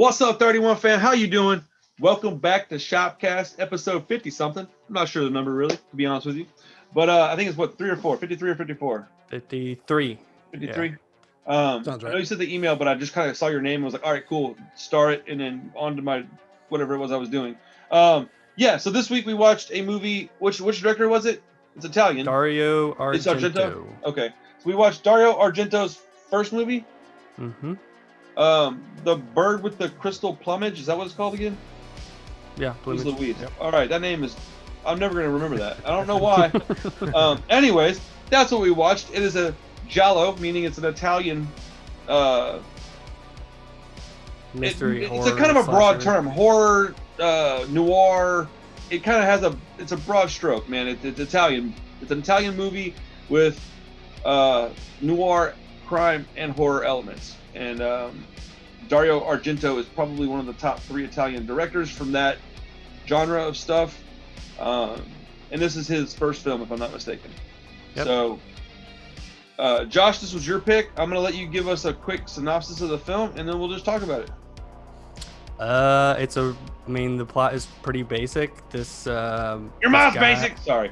What's up, 31 fan? How you doing? Welcome back to SHOPcast, episode 50-something. I'm not sure the number, really, to be honest with you. But I think it's, 3 or 4? 53 or 54? 53. 53? Yeah. Sounds right. I know you said the email, but I just kind of saw your name and was like, all right, cool. Start it, and then on to my whatever it was I was doing. Yeah, so this week we watched a movie. Which director was it? It's Italian. Dario Argento. It's Argento? Okay. So we watched Dario Argento's first movie. Mm-hmm. The Bird with the Crystal Plumage. Is that what it's called again? Yeah, Plumage. Louise. Yep. All right, that name is... I'm never going to remember that. I don't know why. Anyways, that's what we watched. It is a giallo, meaning it's an Italian... mystery, horror. It's a kind of a broad term. Horror, noir. It kind of has it's a broad stroke, man. It's Italian. It's an Italian movie with noir, crime, and horror elements. And Dario Argento is probably one of the top 3 Italian directors from that genre of stuff. And this is his first film, if I'm not mistaken. Yep. So, Josh, this was your pick. I'm going to let you give us a quick synopsis of the film, and then we'll just talk about it. The plot is pretty basic. Your mom's basic. Sorry.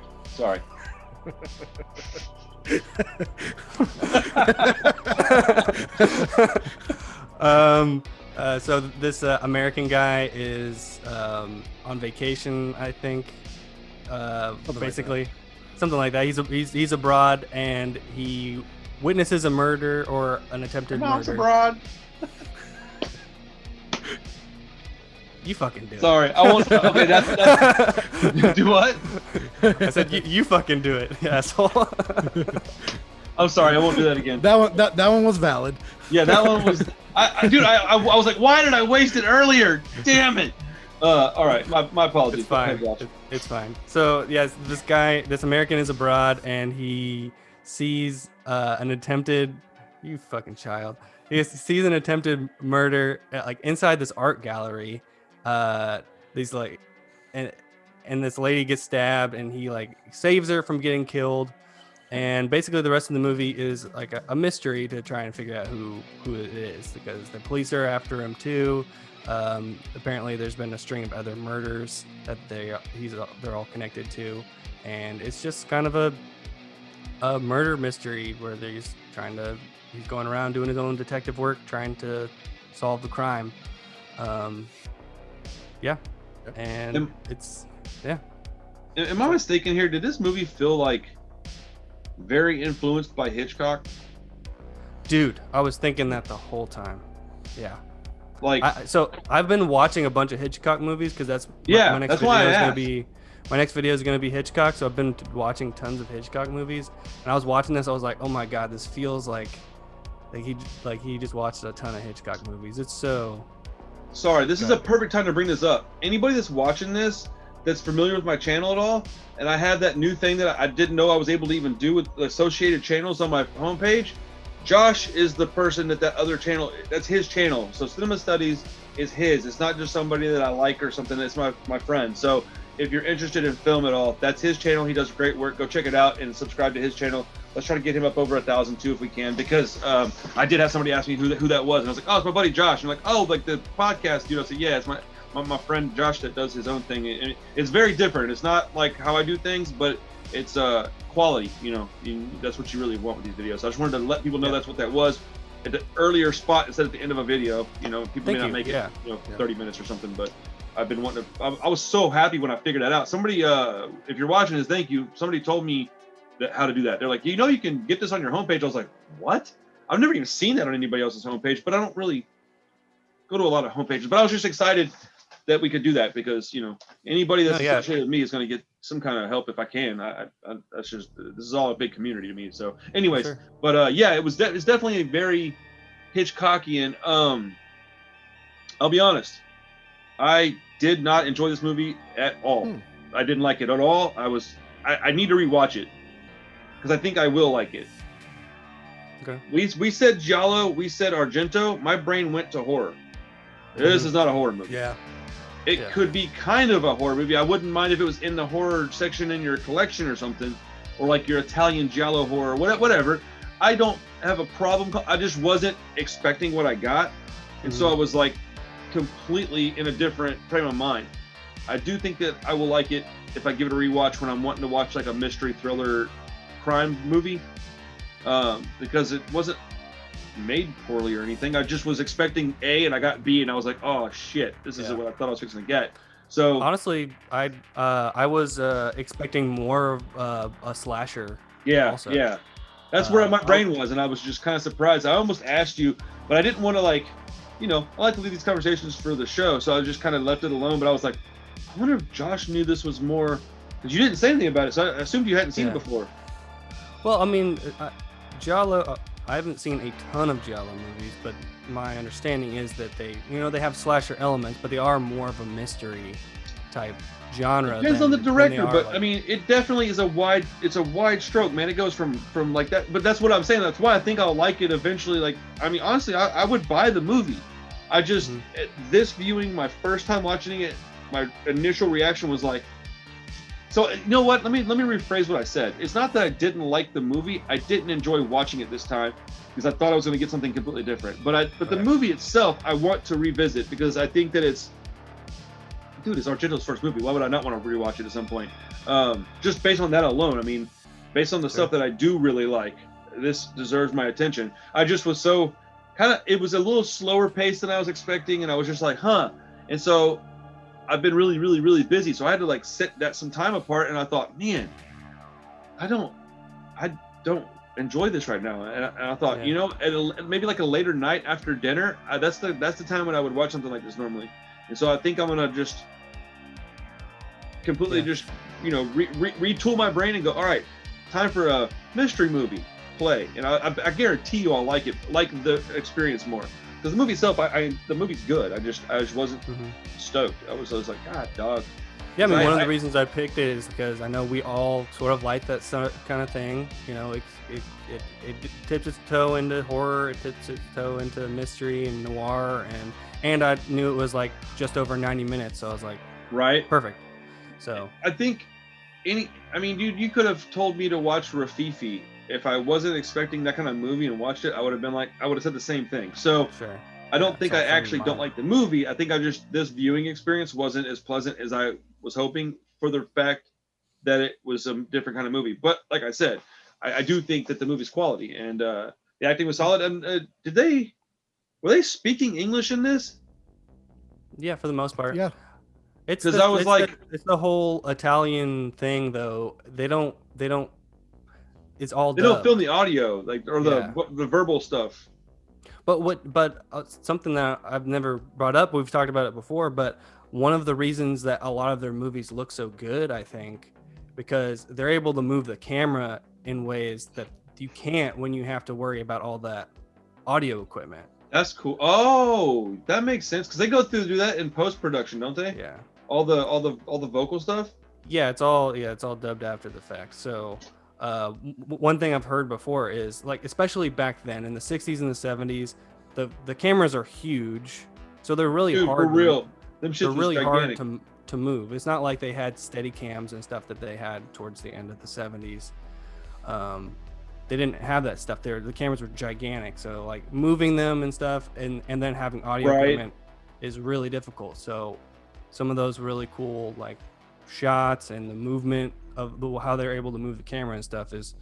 So this American guy is on vacation, I think. Something like that. He's abroad, and he witnesses a murder or an attempted murder. Mom's abroad. You fucking do it. Sorry, I won't. Okay, that's do what? I said you fucking do it, asshole. I'm sorry, I won't do that again. That one was valid. Yeah, that one was. I was like, why did I waste it earlier? Damn it. All right, my apologies. It's fine. It's fine. So yes, this American is abroad, and he sees an attempted. You fucking child. He sees an attempted murder inside this art gallery. And this lady gets stabbed, and he saves her from getting killed. And basically the rest of the movie is a mystery to try and figure out who it is, because the police are after him too. Apparently there's been a string of other murders that they're all connected to, and it's just kind of a murder mystery where he's going around doing his own detective work, trying to solve the crime. Yeah. And it's Am I mistaken here? Did this movie feel very influenced by Hitchcock? Dude, I was thinking that the whole time. Yeah. So I've been watching a bunch of Hitchcock movies because my next video is going to be Hitchcock. So I've been watching tons of Hitchcock movies, and I was watching this. I was like, oh my god, this feels like he just watched a ton of Hitchcock movies. It's so. Sorry, this is a perfect time to bring this up. Anybody that's watching this that's familiar with my channel at all, and I have that new thing that I didn't know I was able to even do with associated channels on my homepage. Josh is the person that other channel, that's his channel. So Cinema Studies is his. It's not just somebody that I like or something. It's my friend. So if you're interested in film at all, that's his channel. He does great work. Go check it out and subscribe to his channel. Let's try to get him up over 1,000 too if we can, because I did have somebody ask me who that was, and I was like, oh, it's my buddy Josh. And I'm like, oh, the podcast, dude. I said, yeah, it's my friend Josh that does his own thing. And it's very different. It's not like how I do things, but it's quality. That's what you really want with these videos. So I just wanted to let people know that's what that was at the earlier spot instead of at the end of a video. People may not make it 30 minutes or something, but I've been wanting to. I was so happy when I figured that out. Somebody, if you're watching this, thank you. Somebody told me how to do that. They're like, you can get this on your homepage. I was like, what? I've never even seen that on anybody else's homepage, but I don't really go to a lot of homepages. But I was just excited that we could do that, because anybody that's associated with me is going to get some kind of help if I can. That's just, this is all a big community to me. So anyways, sure. But it's definitely a very Hitchcockian. I'll be honest, I did not enjoy this movie at all. I didn't like it at all. I need to rewatch it, because I think I will like it. Okay. We said giallo, we said Argento. My brain went to horror. This is not a horror movie. Yeah. It could be kind of a horror movie. I wouldn't mind if it was in the horror section in your collection or something, or your Italian giallo horror, whatever. I don't have a problem. I just wasn't expecting what I got, and so I was like, completely in a different frame of mind. I do think that I will like it if I give it a rewatch when I'm wanting to watch like a mystery thriller crime movie, because it wasn't made poorly or anything. I just was expecting A and I got B and I was like, oh shit, this isn't what I thought I was fixing to get. So honestly, I was expecting more of a slasher. Yeah, also. yeah. That's where my brain was, and I was just kind of surprised. I almost asked you, but I didn't want to, like, you know, I like to leave these conversations for the show, so I just kind of left it alone. But I was like, I wonder if Josh knew this was more, because you didn't say anything about it, so I assumed you hadn't seen it before. Well, I mean, giallo. I haven't seen a ton of giallo movies, but my understanding is that they have slasher elements, but they are more of a mystery type genre. Depends on the director, but I mean, it definitely is it's a wide stroke, man. It goes from like that, but that's what I'm saying. That's why I think I'll like it eventually. Like, I mean, honestly, I would buy the movie. I just, this viewing, my first time watching it, my initial reaction was like, so you know what? Let me rephrase what I said. It's not that I didn't like the movie. I didn't enjoy watching it this time because I thought I was going to get something completely different. But the movie itself, I want to revisit because I think that it's Argento's first movie. Why would I not want to rewatch it at some point? Just based on that alone. I mean, based on the stuff that I do really like, this deserves my attention. I just was so it was a little slower pace than I was expecting, and I was just like, huh. And so I've been really, really, really busy, so I had to like set that some time apart, and I thought, man, I don't enjoy this right now. And I thought, you know, maybe like a later night after dinner, that's the time when I would watch something like this normally. And so I think I'm gonna just completely just, you know, retool my brain and go, all right, time for a mystery movie. Play, and I guarantee you I'll like the experience more. Because the movie itself, the movie's good. I just wasn't stoked. I was like, God, dog. Yeah, I mean, one of the reasons I picked it is because I know we all sort of like that kind of thing. You know, it tips its toe into horror, it tips its toe into mystery and noir, and I knew it was like just over 90 minutes, so I was like, right, perfect. So I think dude, you could have told me to watch Rafifi. If I wasn't expecting that kind of movie and watched it, I would have said the same thing. So sure. I don't think I actually don't like the movie. I think this viewing experience wasn't as pleasant as I was hoping for the fact that it was a different kind of movie. But like I said, I do think that the movie's quality and the acting was solid. And were they speaking English in this? Yeah, for the most part. Yeah. It's the whole Italian thing though. They don't. It's all. They don't film the audio the verbal stuff. But something that I've never brought up. We've talked about it before, but one of the reasons that a lot of their movies look so good, I think, because they're able to move the camera in ways that you can't when you have to worry about all that audio equipment. That's cool. Oh, that makes sense because they go through do that in post production, don't they? Yeah. All the vocal stuff. Yeah, it's all dubbed after the fact. So. One thing I've heard before is like, especially back then in the 60s and the 70s, the cameras are huge, so they're really hard. For real, they're really hard to move. It's not like they had steady cams and stuff that they had towards the end of the 70s. They didn't have that stuff there. The cameras were gigantic, so like moving them and stuff, and then having audio equipment is really difficult. So some of those really cool like shots and the movement of how they're able to move the camera and stuff is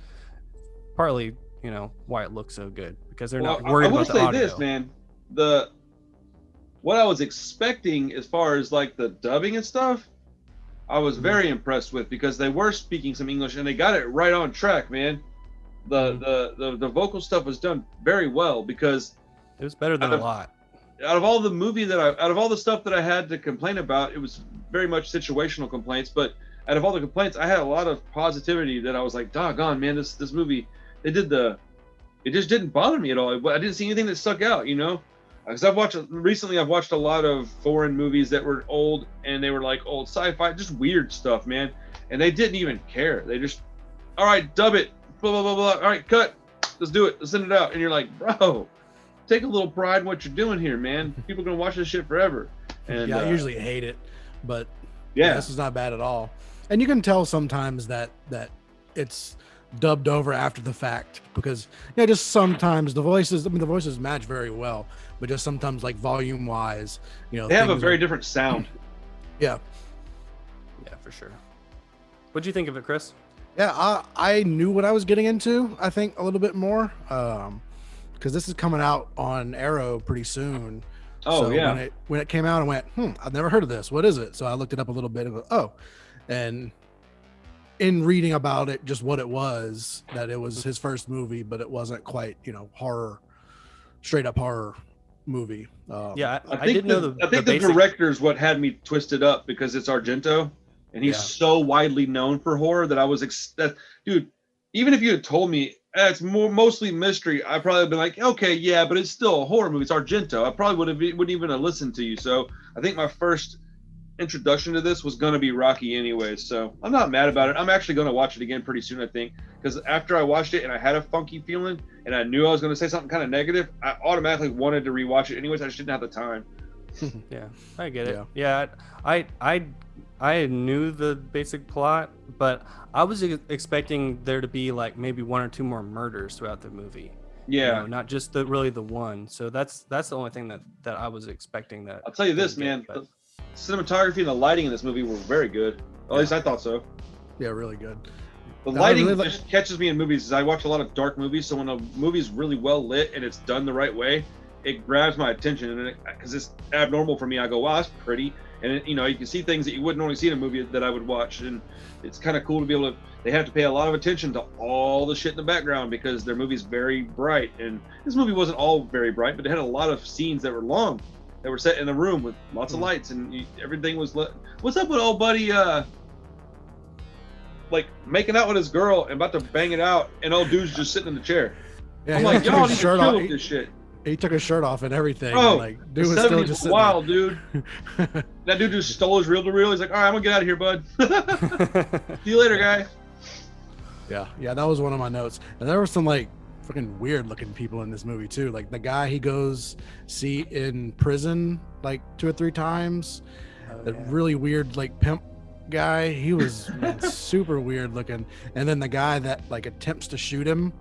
partly, you know, why it looks so good, because they're not worried about the audio. I will say this, man, what I was expecting as far as like the dubbing and stuff, I was very impressed with, because they were speaking some English and they got it right on track, man. The vocal stuff was done very well, because it was better than a lot. Out of all the stuff that I had to complain about, it was very much situational complaints, but out of all the complaints, I had a lot of positivity that I was like, doggone, man, this movie, it just didn't bother me at all. I didn't see anything that stuck out, you know? Because I've watched a lot of foreign movies that were old, and they were like old sci-fi, just weird stuff, man. And they didn't even care. They just, all right, dub it, blah, blah, blah, blah. All right, cut. Let's do it. Let's send it out. And you're like, bro, take a little pride in what you're doing here, man. People are going to watch this shit forever. And yeah, I usually hate it, but yeah, this is not bad at all. And you can tell sometimes that it's dubbed over after the fact because just sometimes the voices match very well, but just sometimes like volume wise, they have a very different sound. Yeah, for sure. What'd you think of it, Chris? Yeah, I knew what I was getting into, I think, a little bit more, because this is coming out on Arrow pretty soon. Oh, so yeah. When it came out, I went, I've never heard of this. What is it? So I looked it up a little bit and go, oh. And in reading about it, just what it was, that it was his first movie, but it wasn't quite, horror, straight up horror movie. I think didn't know I think the director is what had me twisted up because it's Argento. And he's so widely known for horror that I was, dude, even if you had told me it's mostly mystery, I probably have been like, okay, yeah, but it's still a horror movie. It's Argento. I probably wouldn't even have listened to you. So I think my first introduction to this was going to be Rocky anyways. So I'm not mad about it. I'm actually going to watch it again pretty soon, I think, because after I watched it and I had a funky feeling and I knew I was going to say something kind of negative, I automatically wanted to rewatch it anyways. I just didn't have the time. Yeah, I get it. Yeah, I knew the basic plot, but I was expecting there to be like maybe one or two more murders throughout the movie. Yeah, not just the one. So that's the only thing that I was expecting. That I'll tell you this, man. The cinematography and the lighting in this movie were very good. At least I thought so. Yeah, really good. The lighting just catches me in movies. I watch a lot of dark movies, so when a movie's really well lit and it's done the right way, it grabs my attention, and because it's abnormal for me, I go, wow, that's pretty. And you can see things that you wouldn't only see in a movie that I would watch, and it's kind of cool to be able to. They have to pay a lot of attention to all the shit in the background because their movie's very bright, and this movie wasn't all very bright, but it had a lot of scenes that were long, that were set in a room with lots of lights, and everything was lit. What's up with old buddy? Like making out with his girl and about to bang it out, and old dude's just sitting in the chair. Yeah, I'm like, y'all need to kill with this shit. He took his shirt off and everything. Bro, like, dude was still just wild, dude. That dude just stole his reel to reel. He's like, all right, I'm gonna get out of here, bud. See you later, guy. Yeah, that was one of my notes. And there were some like freaking weird looking people in this movie too. Like the guy he goes see in prison like 2 or 3 times. Really weird like pimp guy. He was super weird looking. And then the guy that like attempts to shoot him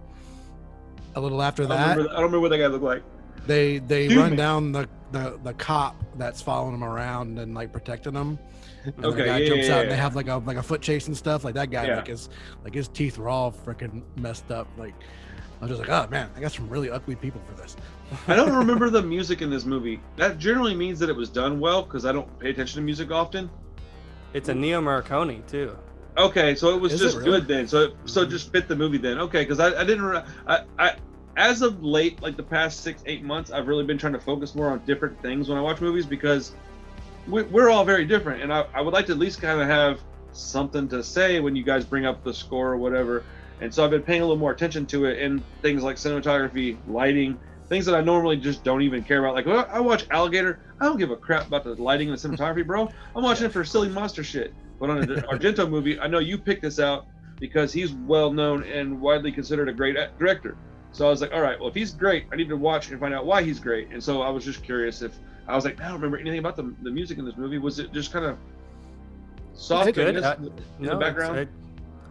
a little after that. I don't remember what that guy looked like. They run down the cop that's following him around and like protecting him. And the guy jumps out and they have like a foot chase and stuff. Like that guy, like his teeth were all freaking messed up. Like I was just like, oh man, I got some really ugly people for this. I don't remember the music in this movie. That generally means that it was done well because I don't pay attention to music often. It's a Neo Morricone too. Okay, so it was just good then. So it just fit the movie then. Okay, because I didn't. I as of late, like the past 6-8 months, I've really been trying to focus more on different things when I watch movies because we're all very different, and I would like to at least kind of have something to say when you guys bring up the score or whatever. And so I've been paying a little more attention to it in things like cinematography, lighting, things that I normally just don't even care about. Like I watch Alligator, I don't give a crap about the lighting and the cinematography, bro. I'm watching it for silly monster shit. But on an Argento movie, I know you picked this out because he's well known and widely considered a great director. So I was like, all right, well, if he's great, I need to watch and find out why he's great. And so I was just curious if I was like, I don't remember anything about the music in this movie. Was it just kind of soft in the background?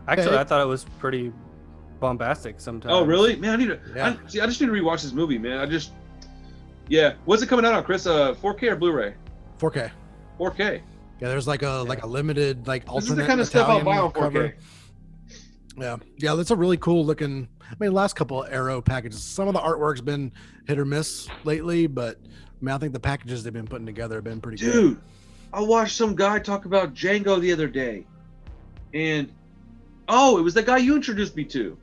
Actually, I thought it was pretty bombastic sometimes. Oh, really? Man, I just need to rewatch this movie, man. What's it coming out on, Chris? 4K or Blu-ray? 4K. 4K. Yeah, there's like a limited like alternate. This is the kind of Italian stuff I'll buy on 4K. Yeah, that's a really cool looking. I mean, last couple of Arrow packages, some of the artwork's been hit or miss lately, but I mean, I think the packages they've been putting together have been pretty good. Dude, I watched some guy talk about Django the other day, and it was the guy you introduced me to.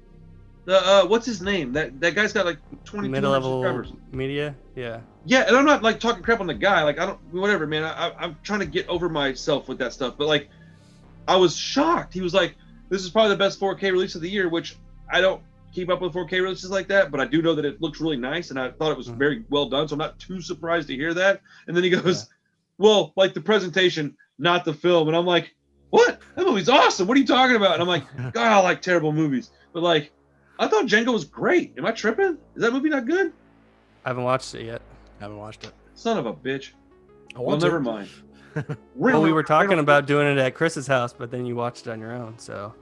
The what's his name? That guy's got like 22 mid-level subscribers. Media, yeah. Yeah, and I'm not like talking crap on the guy. Like whatever, man. I'm trying to get over myself with that stuff. But like, I was shocked. He was like, "This is probably the best 4K release of the year," which I don't keep up with 4K releases like that, but I do know that it looks really nice, and I thought it was very well done. So I'm not too surprised to hear that. And then he goes, "Well, like the presentation, not the film." And I'm like, "What? That movie's awesome. What are you talking about?" And I'm like, "God, I like terrible movies." But like, I thought Django was great. Am I tripping? Is that movie not good? I haven't watched it yet. Haven't watched it. Son of a bitch. Well, never mind. Well, we were talking about doing it at Chris's house, but then you watched it on your own. So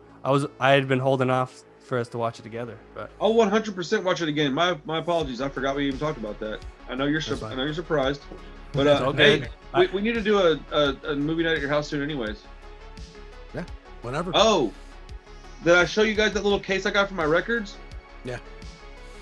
I had been holding off for us to watch it together. But I'll 100% watch it again. My apologies. I forgot we even talked about that. I know you're surprised, but It's all good. hey, we need to do a movie night at your house soon, anyways. Yeah, whenever. Oh, did I show you guys that little case I got for my records? Yeah.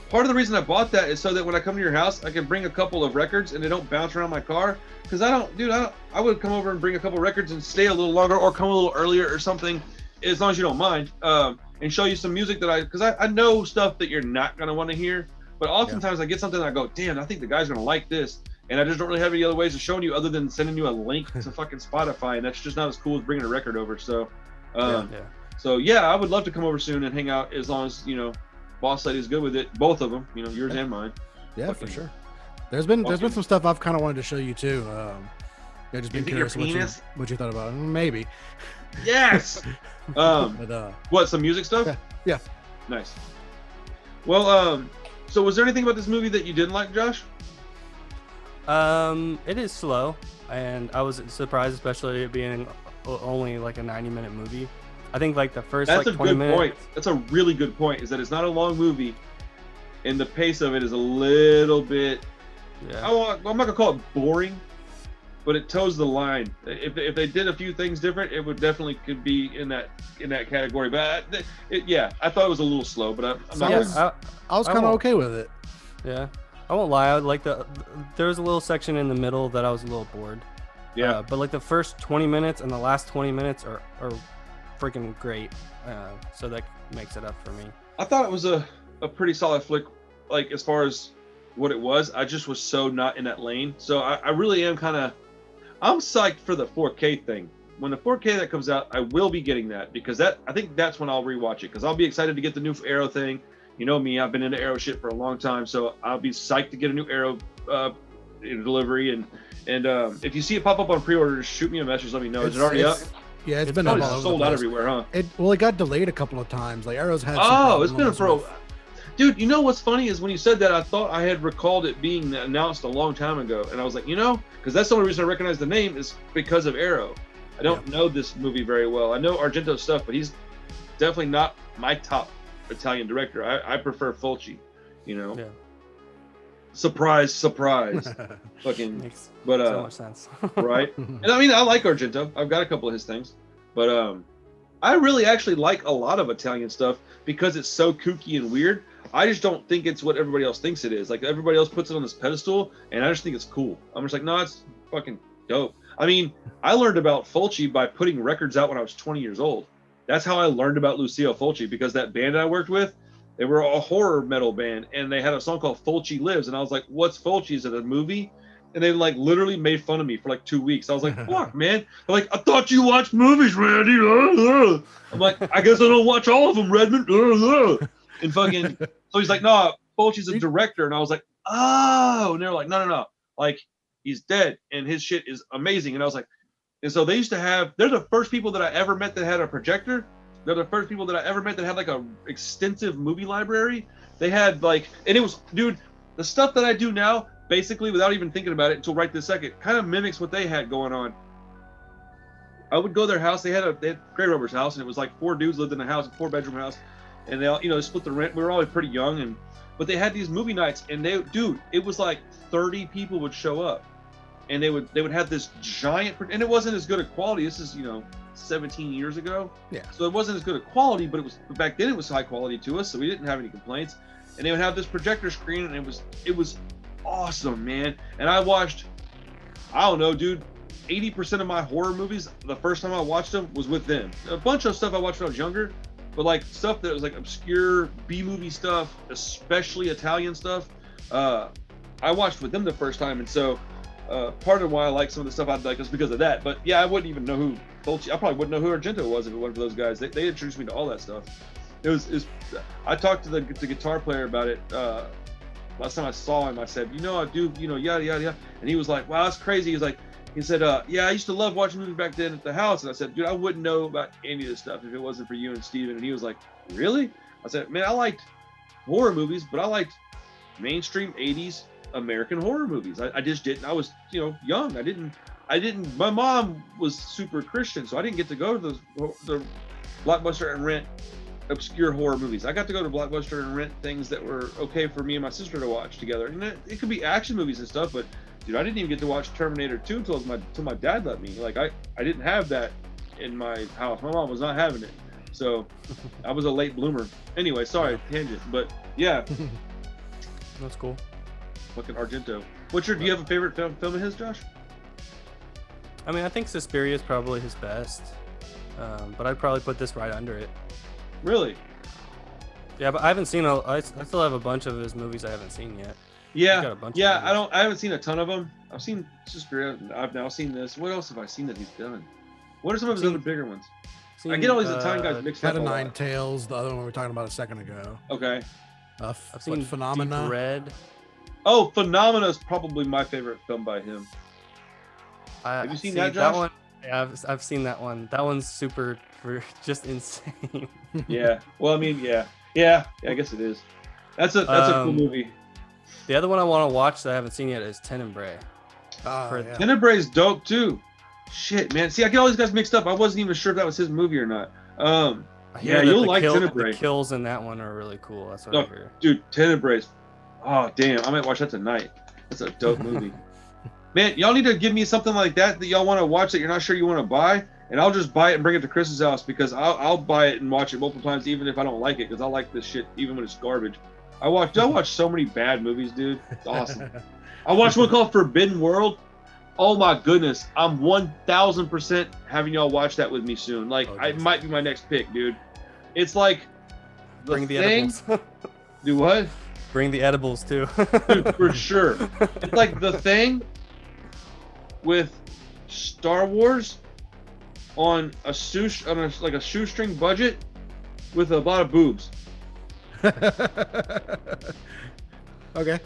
Part of the reason I bought that is so that when I come to your house, I can bring a couple of records and they don't bounce around my car. Because I would come over and bring a couple of records and stay a little longer or come a little earlier or something, as long as you don't mind, and show you some music that because I know stuff that you're not going to want to hear. But oftentimes I get something and I go, damn, I think the guy's going to like this. And I just don't really have any other ways of showing you other than sending you a link to fucking Spotify. And that's just not as cool as bringing a record over. So, So yeah, I would love to come over soon and hang out as long as, Boss Lady's good with it. Both of them, yours and mine. Yeah, for sure. There's been some stuff I've kind of wanted to show you too. Just been curious what you thought about it. Maybe. Yes. But, what, some music stuff? Yeah. Nice. Well, so was there anything about this movie that you didn't like, Josh? It is slow, and I was surprised, especially it being only like a 90-minute movie. I think like the first 20 minutes. That's a good point. That's a really good point. Is that it's not a long movie, and the pace of it is a little bit. Yeah. I'm not gonna call it boring, but it toes the line. If they did a few things different, it would definitely could be in that category. But I thought it was a little slow. But I'm not. I was kind of okay with it. Yeah, I won't lie. I would like there was a little section in the middle that I was a little bored. Yeah. But like the first 20 minutes and the last 20 minutes are freaking great. So that makes it up for me. I thought it was a pretty solid flick, like as far as what it was. I just was so not in that lane. So I really am I'm psyched for the 4K thing. When the 4K that comes out, I will be getting that because I think that's when I'll rewatch it because I'll be excited to get the new Arrow thing. You know me, I've been into Arrow shit for a long time, so I'll be psyched to get a new Arrow delivery. And if you see it pop up on pre-order, just shoot me a message. Let me know. Is it already up? Yeah, it's been up all over sold out everywhere, huh? It got delayed a couple of times. Like Arrow's had. It's been Dude, you know what's funny is when you said that, I thought I had recalled it being announced a long time ago, and I was like, because that's the only reason I recognize the name is because of Arrow. I don't know this movie very well. I know Argento's stuff, but he's definitely not my top Italian director. I prefer Fulci, Yeah. Surprise. Fucking makes but so much sense. Right? And I mean, I like Argento. I've got a couple of his things. But I really actually like a lot of Italian stuff because it's so kooky and weird. I just don't think it's what everybody else thinks it is. Like everybody else puts it on this pedestal, and I just think it's cool. I'm just like, no, it's fucking dope. I mean, I learned about Fulci by putting records out when I was 20 years old. That's how I learned about Lucio Fulci, because that band I worked with, they were a horror metal band, and they had a song called Fulci Lives, and I was like, what's Fulci? Is it a movie? And they like literally made fun of me for like 2 weeks. I was like, fuck, man. They're like, I thought you watched movies, Randy. I'm like, I guess I don't watch all of them, Redmond. And fucking, so he's like, no, Fulci's a director. And I was like, oh. And they're like, no. Like, he's dead, and his shit is amazing. And I was like, and so they used to have, they're the first people that I ever met that had a projector. They're the first people that I ever met that had like a extensive movie library. They had like, and it was, dude, the stuff that I do now, basically, without even thinking about it until right this second, kind of mimics what they had going on. I would go to their house. They had Gray Rubber's house, and it was like 4 dudes lived in a house, a 4-bedroom house, and they all, they split the rent. We were always pretty young, but they had these movie nights, and it was like 30 people would show up, and they would have this giant, and it wasn't as good a quality. This is 17 years ago, yeah. So it wasn't as good a quality, but back then it was high quality to us, so we didn't have any complaints. And they would have this projector screen, and it was awesome, man. And I watched, I don't know, dude, 80% of my horror movies, the first time I watched them was with them. A bunch of stuff I watched when I was younger, but like stuff that was like obscure B-movie stuff, especially Italian stuff, I watched with them the first time. And so part of why I like some of the stuff I'd like is because of that. But yeah, I wouldn't even know who Fulci, I probably wouldn't know who Argento was if it wasn't for those guys. They introduced me to all that stuff. It was I talked to the guitar player about it last time I saw him. I said, I do, yada yada yada, and he was like, wow, that's crazy. He said, yeah, I used to love watching movies back then at the house. And I said, dude, I wouldn't know about any of this stuff if it wasn't for you and Steven. And he was like, really? I said, man, I liked horror movies, but I liked mainstream 80s American horror movies. I just didn't. I was young. I didn't. My mom was super Christian, so I didn't get to go to the Blockbuster and rent obscure horror movies. I got to go to Blockbuster and rent things that were okay for me and my sister to watch together. And it could be action movies and stuff, but dude, I didn't even get to watch Terminator 2 until my dad let me. Like I didn't have that in my house. My mom was not having it. So I was a late bloomer. Anyway, sorry, tangent. But yeah. That's cool. Fucking Argento. Do you have a favorite film of his, Josh? I mean, I think Suspiria is probably his best. But I'd probably put this right under it. Really? Yeah, but I haven't seen I still have a bunch of his movies I haven't seen yet. Yeah, I haven't seen a ton of them. I've seen Suspiria. I've now seen this. What else have I seen that he's done? What are some of his other bigger ones? I get all these Italian guys mixed up. Cat of Nine Tails, the other one we were talking about a second ago. Okay. I've seen Phenomena. Deep Red. Oh, Phenomena is probably my favorite film by him. Have you seen that, Josh? That one? Yeah, I've seen that one. That one's super just insane. Yeah. Well, I mean, yeah. I guess it is. That's a cool movie. The other one I want to watch that I haven't seen yet is Tenebrae. Yeah. Tenebrae's dope too. Shit, man. See, I get all these guys mixed up. I wasn't even sure if that was his movie or not. Yeah, you'll like Tenebrae. The kills in that one are really cool. That's what I heard. Dude, Tenebrae's. Oh, damn. I might watch that tonight. That's a dope movie. Man, y'all need to give me something like that y'all want to watch that you're not sure you want to buy, and I'll just buy it and bring it to Chris's house because I'll buy it and watch it multiple times even if I don't like it because I like this shit even when it's garbage. I watch so many bad movies, dude. It's awesome. I watched one called Forbidden World. Oh my goodness. I'm 1000% having y'all watch that with me soon. Like, it might be my next pick, dude. It's like Bring the edibles. Do what? Bring the edibles too. Dude, for sure. It's like The Thing with Star Wars on a shoestring budget with a lot of boobs. Okay.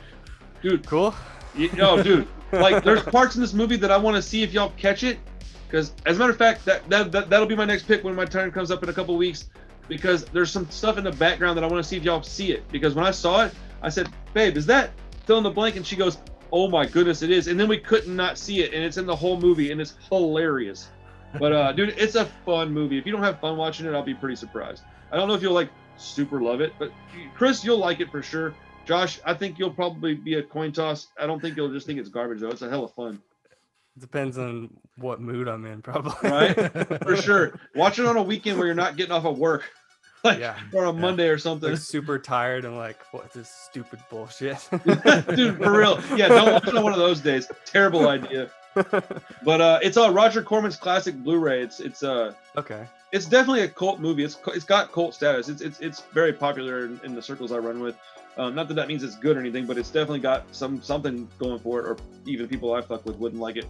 Dude, cool. Dude. Like, there's parts in this movie that I want to see if y'all catch it. Because, as a matter of fact, that'll be my next pick when my turn comes up in a couple weeks. Because there's some stuff in the background that I want to see if y'all see it. Because when I saw it, I said, babe, is that fill in the blank? And she goes, oh my goodness, it is. And then we couldn't not see it. And it's in the whole movie. And it's hilarious. But, dude, it's a fun movie. If you don't have fun watching it, I'll be pretty surprised. I don't know if you'll, like, super love it. But, Chris, you'll like it for sure. Josh, I think you'll probably be a coin toss. I don't think you'll just think it's garbage, though. It's a hell of fun. Depends on what mood I'm in, probably. Right? For sure. Watch it on a weekend where you're not getting off of work. Like, or on Monday or something. Like super tired and like, what this stupid bullshit. Dude, for real. Yeah, don't watch it on one of those days. Terrible idea. But it's Roger Corman's classic Blu-ray. It's okay. It's definitely a cult movie. It's got cult status. It's very popular in the circles I run with. Not that means it's good or anything, but it's definitely got something going for it, or even people I fuck with wouldn't like it.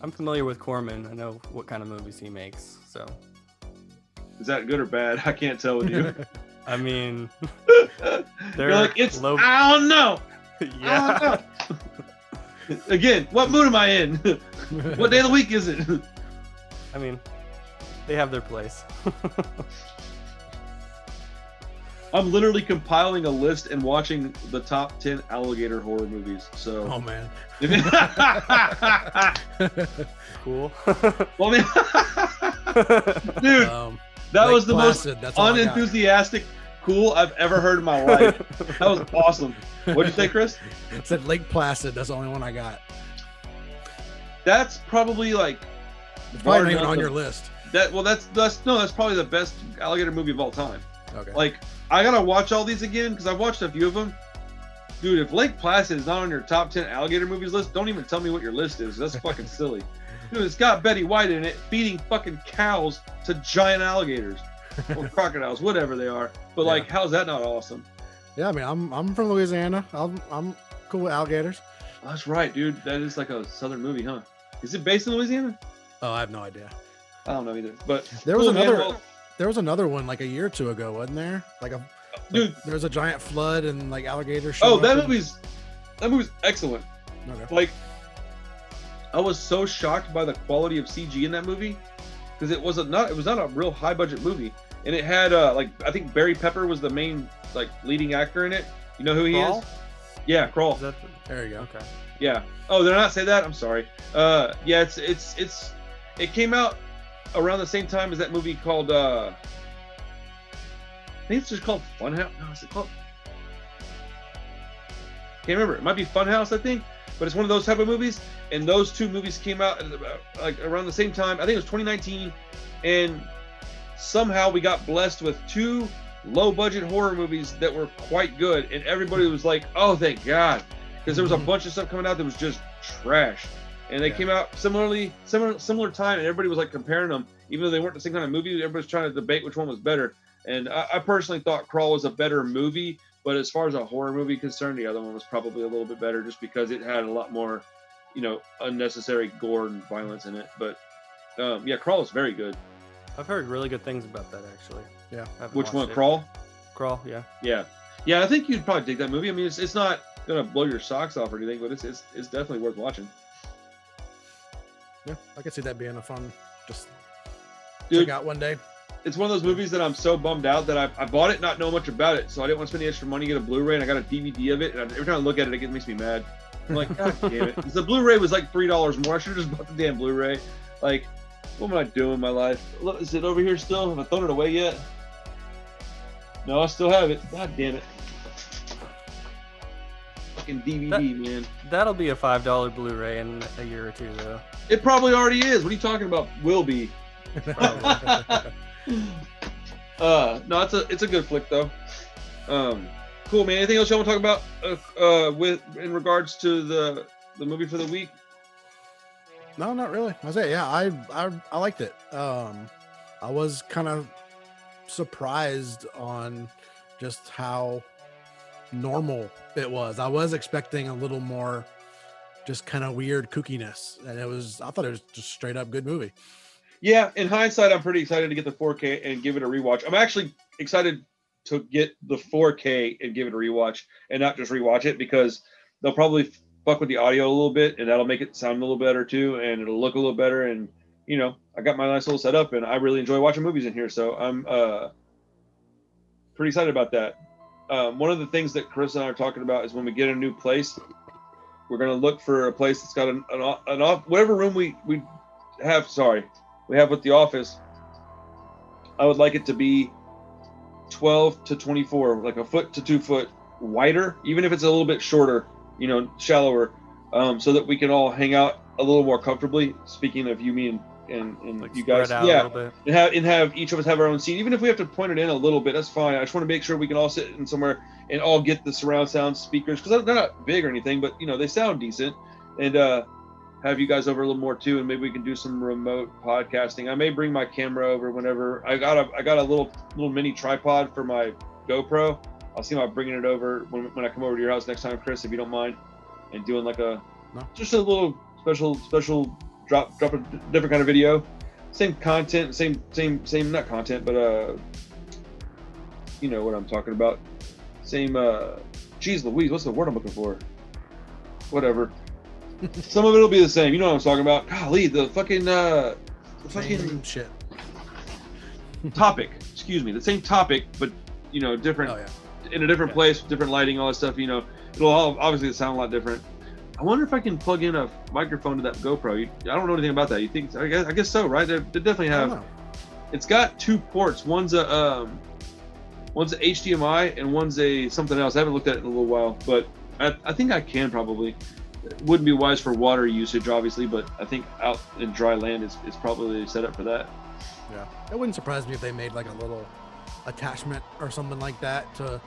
I'm familiar with Corman. I know what kind of movies he makes, so. Is that good or bad? I can't tell with you. I mean, you're like, I don't know. Yeah. I don't know. Again, what mood am I in? What day of the week is it? I mean, they have their place. I'm literally compiling a list and watching the top 10 alligator horror movies. So. Oh man. Cool. Well, dude, that was the most unenthusiastic cool I've ever heard in my life. That was awesome. What'd you say, Chris? It said Lake Placid. That's the only one I got. That's probably like. It's probably not even on your list. That's probably the best alligator movie of all time. Okay. Like, I gotta watch all these again because I've watched a few of them. Dude, if Lake Placid is not on your top 10 alligator movies list, don't even tell me what your list is. That's fucking silly. Dude, it's got Betty White in it feeding fucking cows to giant alligators or crocodiles, whatever they are. But like, how's that not awesome? Yeah, I mean, I'm from Louisiana. I'm cool with alligators. Oh, that's right, dude. That is like a southern movie, huh? Is it based in Louisiana? Oh, I have no idea. I don't know either. But there was another one like a year or two ago, wasn't there? Dude, there was a giant flood and like alligators. Oh, that movie's excellent. Okay. Like, I was so shocked by the quality of CG in that movie because it was not a real high budget movie, and it had like, I think Barry Pepper was the main like leading actor in it. You know who he is? Yeah, Crawl. There you go. Okay. Yeah. Oh, did I not say that? I'm sorry. Yeah, it came out around the same time as that movie called think it's just called Funhouse. No, is it called? Can't remember. It might be Funhouse, I think, but it's one of those type of movies. And those two movies came out at about, like around the same time. I think it was 2019, and somehow we got blessed with two low-budget horror movies that were quite good, and everybody was like, "Oh, thank God," because there was a bunch of stuff coming out that was just trash, and they came out similar time, and everybody was like comparing them, even though they weren't the same kind of movie. Everybody's trying to debate which one was better, and I personally thought Crawl was a better movie, but as far as a horror movie concerned, the other one was probably a little bit better, just because it had a lot more, unnecessary gore and violence in it. But yeah, Crawl is very good. I've heard really good things about that, actually. Yeah. Which one? Crawl? Crawl, yeah. Yeah, I think you'd probably dig that movie. I mean, it's not gonna blow your socks off or anything, but it's definitely worth watching. Yeah, I could see that being a fun, just Dude, check out one day. It's one of those movies that I'm so bummed out that I bought it not knowing much about it, so I didn't want to spend the extra money to get a Blu-ray, and I got a DVD of it, and every time I look at it, it makes me mad. I'm like, God damn it. Because the Blu-ray was like $3 more. I should have just bought the damn Blu-ray. Like, what am I doing in my life? Look, is it over here still? Have I thrown it away yet? No, I still have it. God damn it. Fucking DVD, man. That'll be a $5 Blu-ray in a year or two, though. It probably already is. What are you talking about? Will be. No, it's a good flick though. Cool, man. Anything else y'all want to talk about in regards to the movie for the week? No, not really. I say, yeah, I liked it. I was kind of surprised on just how normal it was. I was expecting a little more just kind of weird kookiness, and I thought it was just straight up good movie. Yeah, in hindsight, I'm pretty excited to get the 4K and give it a rewatch. I'm actually excited to get the 4K and give it a rewatch and not just rewatch it, because they'll probably fuck with the audio a little bit, and that'll make it sound a little better too, and it'll look a little better. And I got my nice little setup, and I really enjoy watching movies in here, so I'm pretty excited about that. One of the things that Chris and I are talking about is when we get a new place, we're gonna look for a place that's got an off, whatever room we have. We have with the office. I would like it to be 12 to 24, like a foot to 2 foot wider, even if it's a little bit shorter, shallower, so that we can all hang out a little more comfortably. Speaking of you, me, and like you guys, yeah, and have each of us have our own seat, even if we have to point it in a little bit. That's fine. I just want to make sure we can all sit in somewhere and all get the surround sound speakers, because they're not big or anything, but they sound decent, and have you guys over a little more too, and maybe we can do some remote podcasting. I may bring my camera over whenever. I got a little mini tripod for my GoPro. I'll see about bringing it over when I come over to your house next time, Chris, if you don't mind, and doing like just a little special drop a different kind of video. Same content, same not content, but you know what I'm talking about. Same geez Louise, what's the word I'm looking for? Whatever. Some of it'll be the same. You know what I'm talking about. Golly, the fucking shit. Topic. Excuse me. The same topic, but different. Oh, yeah. In a different place, different lighting, all that stuff. It'll all obviously sound a lot different. I wonder if I can plug in a microphone to that GoPro. I don't know anything about that. You think? I guess so, right? They definitely have. It's got two ports. One's a HDMI and one's a something else. I haven't looked at it in a little while, but I think I can probably. It wouldn't be wise for water usage, obviously, but I think out in dry land is probably set up for that. Yeah, it wouldn't surprise me if they made like a little attachment or something like that to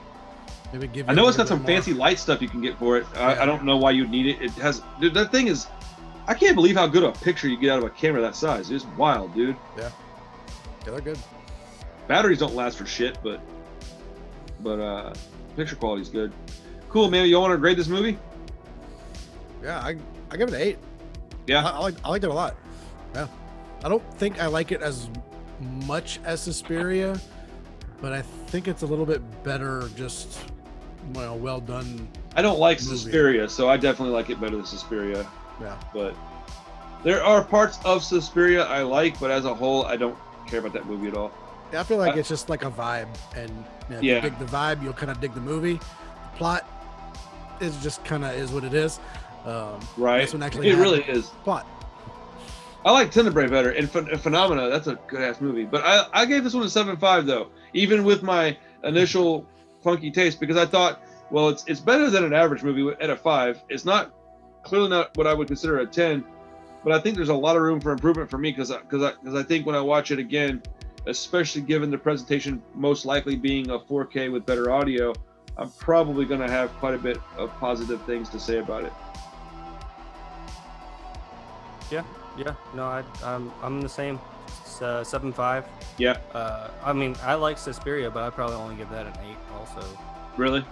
maybe give you. I know it's got some fancy light stuff you can get for it. I don't know why you'd need it. It has, dude. That thing is, I can't believe how good a picture you get out of a camera that size. It's wild, dude. Yeah, they're good. Batteries don't last for shit, but picture quality's good. Cool, man. Y'all want to grade this movie? Yeah, I give it an 8. Yeah, I liked it a lot. Yeah, I don't think I like it as much as Suspiria, but I think it's a little bit better. Just well done. I don't like Suspiria, so I definitely like it better than Suspiria. Yeah, but there are parts of Suspiria I like, but as a whole, I don't care about that movie at all. Yeah, I feel like it's just like a vibe, and if you dig the vibe, you'll kind of dig the movie. The plot is just kind of is what it is. Right, it really is. Plot. I like Tenebrae better, and Phenomena. That's a good ass movie. But I gave this one a 7.5 though. Even with my initial clunky taste because I thought, well, it's better than an average movie at a 5. It's clearly not what I would consider a 10, but I think there's a lot of room for improvement for me because I think when I watch it again, especially given the presentation most likely being a 4K with better audio, I'm probably going to have quite a bit of positive things to say about it. Yeah. No, I'm the same. It's 7.5. Yeah. I mean, I like Suspiria, but I'd probably only give that an 8 also. Really?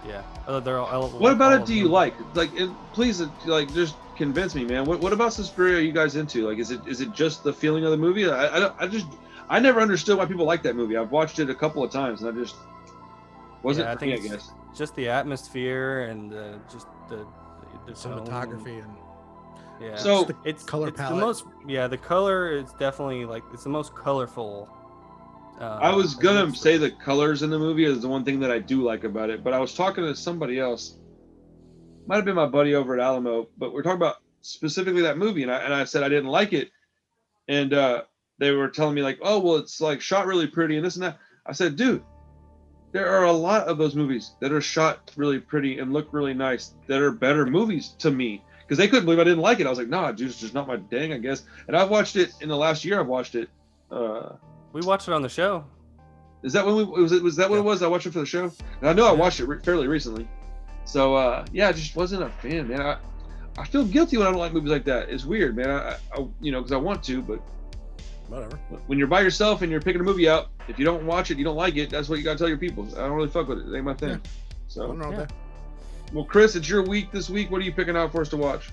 Yeah. They're all, what about it do you like? Like, please, like, just convince me, man. What about Suspiria are you guys into? Like, is it just the feeling of the movie? I never understood why people like that movie. I've watched it a couple of times, and I just wasn't for me, I guess. Just the atmosphere and just the cinematography and yeah. So it's color palette. The most, the color is definitely like it's the most colorful. I was gonna say the colors in the movie is the one thing that I do like about it, but I was talking to somebody else, might have been my buddy over at Alamo, but we're talking about specifically that movie, and I said I didn't like it, and they were telling me like, oh well, it's like shot really pretty and this and that. I said, dude, there are a lot of those movies that are shot really pretty and look really nice that are better movies to me. Because they couldn't believe I didn't like it. I was like, nah, dude, it's just not my thing, I guess. And I've watched it in the last year. I've watched it. We watched it on the show. Is that when was that what it was? I watched it for the show. And I know I watched it fairly recently. So I just wasn't a fan, man. I feel guilty when I don't like movies like that. It's weird, man. I because I want to, but whatever. When you're by yourself and you're picking a movie out, if you don't watch it, you don't like it. That's what you gotta tell your people. I don't really fuck with it. It ain't my thing. Yeah. So. Well, Chris, it's your week this week. What are you picking out for us to watch?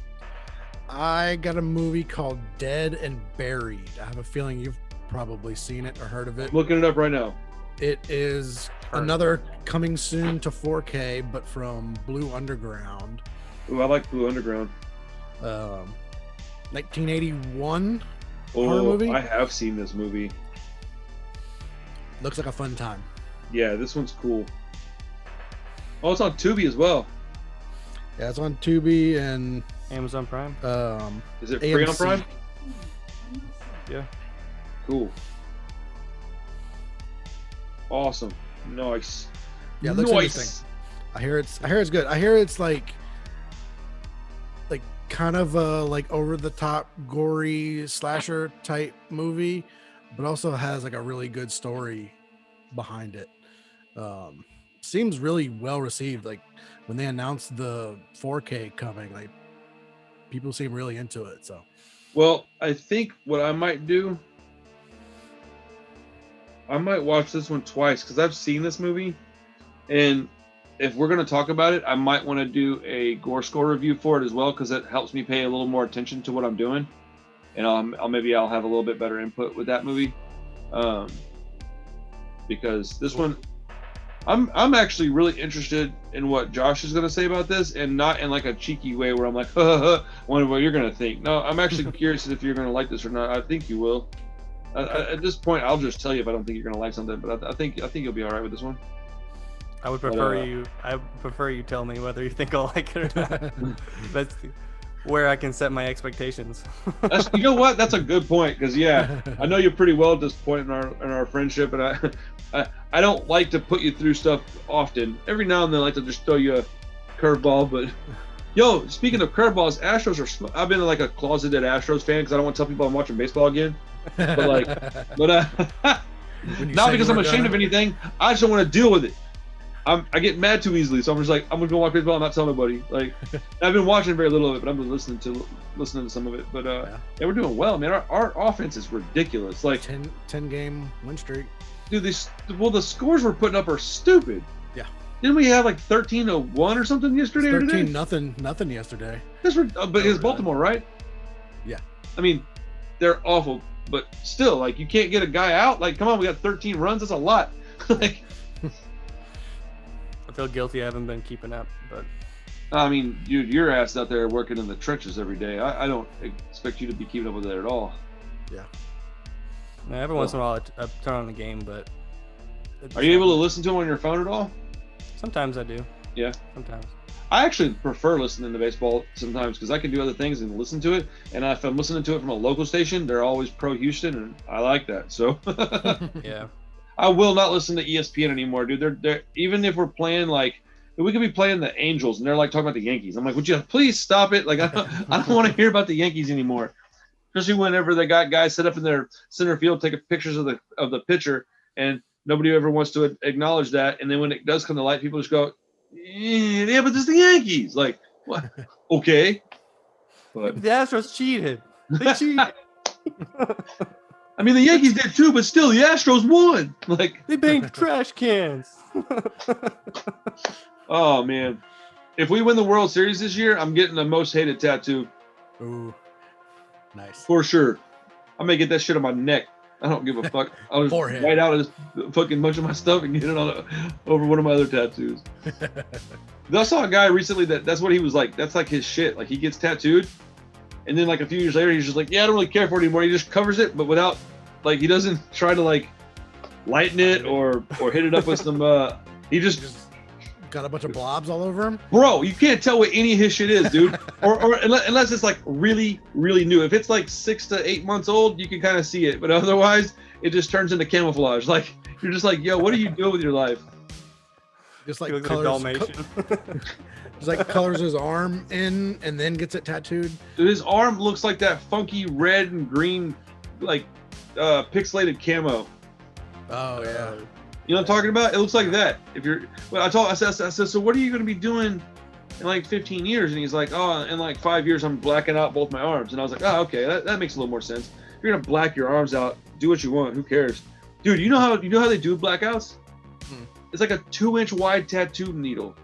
I got a movie called Dead and Buried. I have a feeling you've probably seen it or heard of it. I'm looking it up right now. It is another coming soon to 4K, but from Blue Underground. Ooh, I like Blue Underground. 1981 horror movie. I have seen this movie. Looks like a fun time. Yeah, this one's cool. Oh, it's on Tubi as well. Yeah, it's on Tubi and Amazon Prime. Is it free AMC. on Prime? Yeah. Cool. Awesome. Nice. Yeah, it looks nice. interesting. I hear it's good. I hear it's like kind of a like over the top gory slasher type movie, but also has like a really good story behind it. Seems really well received. Like when they announced the 4K coming, like people seem really into it. So, well, I think what I might do, I might watch this one twice because I've seen this movie, and if we're going to talk about it, I might want to do a gore score review for it as well because it helps me pay a little more attention to what I'm doing, and I'll have a little bit better input with that movie, because this one. I'm actually really interested in what Josh is going to say about this, and not in like a cheeky way where I'm like, wonder what you're going to think. No, I'm actually curious if you're going to like this or not. I think you will. At this point, I'll just tell you if I don't think you're going to like something, but I think you'll be all right with this one. I would prefer you tell me whether you think I'll like it or not. That's where I can set my expectations. You know what? That's a good point because I know you're pretty well at this point in our friendship, and I don't like to put you through stuff often. Every now and then I like to just throw you a curveball, but yo, speaking of curveballs, Astros I've been like a closeted Astros fan because I don't want to tell people I'm watching baseball again. But not because I'm ashamed of anything. I just don't want to deal with it. I get mad too easily, so I'm just like, I'm gonna go watch baseball. I'm not telling nobody. Like, I've been watching very little of it, but I've been listening to some of it. But yeah, we're doing well, man. Our offense is ridiculous. Like 10 game win streak. Dude, the scores we're putting up are stupid. Yeah. Didn't we have like 13-1 or something yesterday? 13-0 nothing yesterday. But it's Baltimore, right? Yeah. I mean, they're awful, but still, like, you can't get a guy out. Like, come on, we got 13 runs. That's a lot. Like, I feel guilty. I haven't been keeping up, but I mean, your ass out there working in the trenches every day. I don't expect you to be keeping up with it at all. Yeah. Now, every once in a while, I turn on the game, but are you able to listen to them on your phone at all? Sometimes I do. Yeah. Sometimes. I actually prefer listening to baseball sometimes because I can do other things and listen to it. And if I'm listening to it from a local station, they're always pro Houston, and I like that. So yeah. I will not listen to ESPN anymore, dude. They're even if we're playing like we could be playing the Angels and they're like talking about the Yankees. I'm like, would you please stop it? Like I don't want to hear about the Yankees anymore. Especially whenever they got guys set up in their center field taking pictures of the pitcher, and nobody ever wants to acknowledge that. And then when it does come to light, people just go, yeah, but this is the Yankees. Like, what? Okay. But the Astros cheated. They cheated. I mean, the Yankees did too, but still, the Astros won. Like they banged trash cans. Oh man, if we win the World Series this year, I'm getting the most hated tattoo. Ooh, nice. For sure. I may get that shit on my neck. I don't give a fuck. I'll just write out this fucking bunch of my stuff and get it on over one of my other tattoos. I saw a guy recently that's what he was like. That's like his shit. Like he gets tattooed, and then like a few years later, he's just like, yeah, I don't really care for it anymore. He just covers it, but without like he doesn't try to like lighten it or hit it up with some. He just got a bunch of blobs all over him. Bro, you can't tell what any of his shit is, dude. or unless it's like really, really new. If it's like 6 to 8 months old, you can kind of see it. But otherwise, it just turns into camouflage. Like you're just like, yo, what are you doing with your life? Just like colors. Just like colors his arm in and then gets it tattooed. Dude, his arm looks like that funky red and green, like pixelated camo. Oh yeah. You know what I'm talking about? It looks like that. If you're, well, I said, so what are you going to be doing in like 15 years? And he's like, oh, in like 5 years, I'm blacking out both my arms. And I was like, oh, okay, that makes a little more sense. If you're going to black your arms out, do what you want. Who cares? Dude, you know how they do blackouts? It's like a 2-inch wide tattoo needle.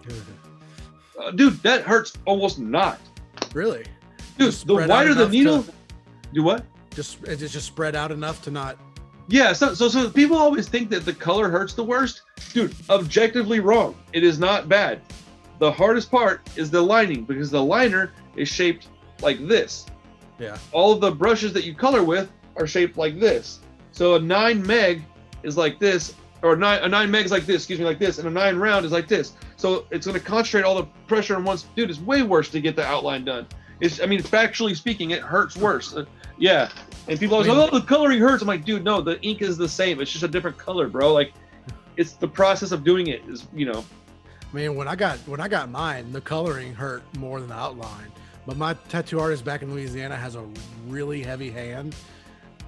Dude, that hurts almost not. Really? Dude, the wider the needle, do what? It's just spread out enough to not. Yeah, so people always think that the color hurts the worst. Dude, objectively wrong. It is not bad. The hardest part is the lining because the liner is shaped like this. Yeah. All of the brushes that you color with are shaped like this. So a 9 meg is like this, or a 9 meg is like this, like this, and a 9 round is like this. So it's going to concentrate all the pressure on one. Dude, it's way worse to get the outline done. Factually speaking, it hurts worse. Yeah. And people always go, oh, the coloring hurts. I'm like, dude, no, the ink is the same. It's just a different color, bro. Like, it's the process of doing it is, you know. I mean, when I got mine, the coloring hurt more than the outline. But my tattoo artist back in Louisiana has a really heavy hand.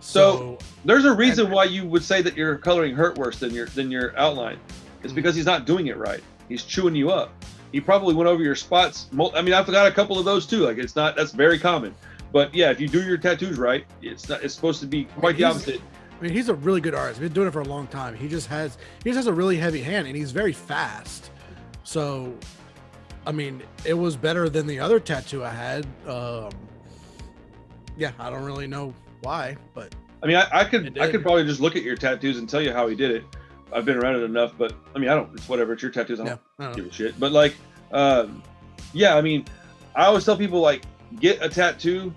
So there's a reason why you would say that your coloring hurt worse than your outline. It's because he's not doing it right. He's chewing you up. He probably went over your spots. I mean, I forgot a couple of those too. Like that's very common. But yeah, if you do your tattoos right, it's supposed to be quite the opposite. I mean, he's a really good artist. He's been doing it for a long time. He just has a really heavy hand and he's very fast. So, I mean, it was better than the other tattoo I had. Yeah, I don't really know why, but I mean, I could probably just look at your tattoos and tell you how he did it. I've been around it enough, but I mean, it's whatever. It's your tattoos. I don't give a shit. But like, yeah, I mean, I always tell people like, get a tattoo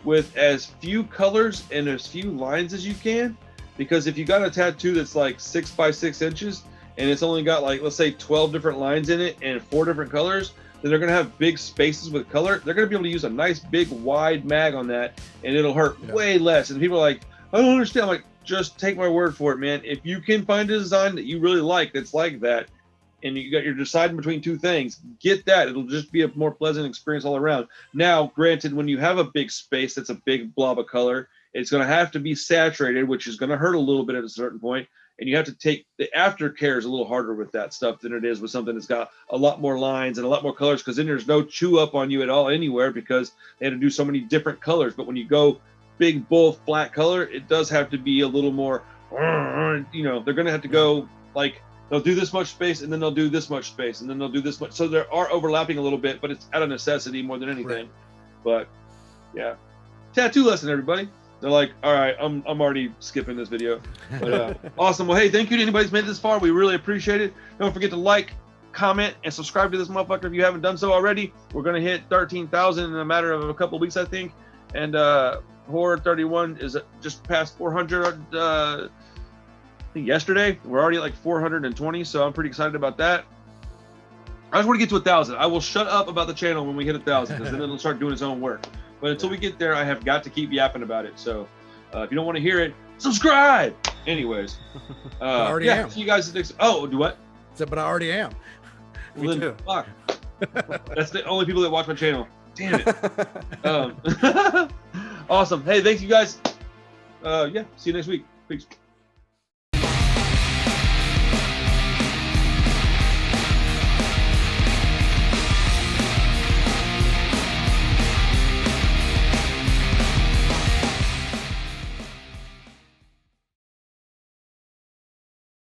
with as few colors and as few lines as you can, because if you got a tattoo that's like 6 by 6 inches and it's only got like, let's say 12 different lines in it and 4 different colors, then they're going to have big spaces with color. They're going to be able to use a nice big wide mag on that and it'll hurt way less. And people are like, I don't understand. I'm like, just take my word for it, man. If you can find a design that you really like that's like that, and you're deciding between two things, get that. It'll just be a more pleasant experience all around. Now, granted, when you have a big space that's a big blob of color, it's going to have to be saturated, which is going to hurt a little bit at a certain point. And you have to take the aftercare is a little harder with that stuff than it is with something that's got a lot more lines and a lot more colors, because then there's no chew up on you at all anywhere because they had to do so many different colors. But when you go big, bold, flat color, it does have to be a little more, you know, they're going to have to go like, they'll do this much space and then they'll do this much space and then they'll do this much. So there are overlapping a little bit, but it's out of necessity more than anything. Right. But yeah, tattoo lesson, everybody. They're like, all right, I'm already skipping this video. But awesome. Well, hey, thank you to anybody who's made it this far. We really appreciate it. Don't forget to like, comment, and subscribe to this motherfucker if you haven't done so already. We're going to hit 13,000 in a matter of a couple of weeks, I think. And Horror31 is just past 400 I think yesterday. We're already at like 420, so I'm pretty excited about that. I just want to get to 1,000. I will shut up about the channel when we hit 1,000, because then it'll start doing its own work. But until we get there, I have got to keep yapping about it. So if you don't want to hear it, subscribe. Anyways, I already yeah. am. See you guys next. Oh, do what? Said, but I already am. Me Well, too. Fuck. That's the only people that watch my channel. Damn it. Awesome. Hey, thanks you guys. Yeah. See you next week. Peace.